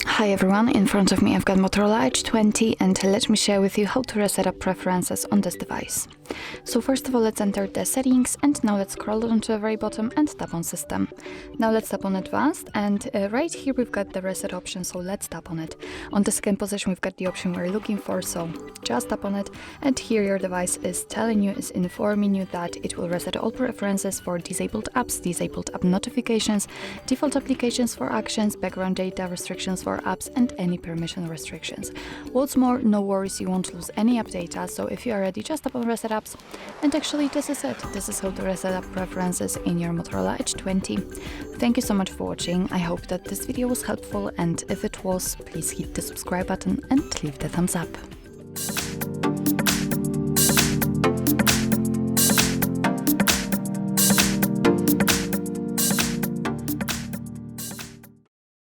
Hi everyone, in front of me I've got Motorola Edge 20 and let me share with you how to reset up preferences on this device. So first of all, let's enter the settings and now let's scroll down to the very bottom and tap on system. Now let's tap on advanced and right here we've got the reset option, so let's tap on it. On the second position we've got the option we're looking for, so just tap on it and here your device is informing you that it will reset all preferences for disabled apps, disabled app notifications, default applications for actions, background data restrictions for apps and any permission restrictions. What's more, no worries, you won't lose any app data, so if you are ready, just tap on reset apps and actually this is it. This is how to reset up preferences in your Motorola Edge 20. Thank you so much for watching. I hope that this video was helpful and if it was, please hit the subscribe button and leave the thumbs up.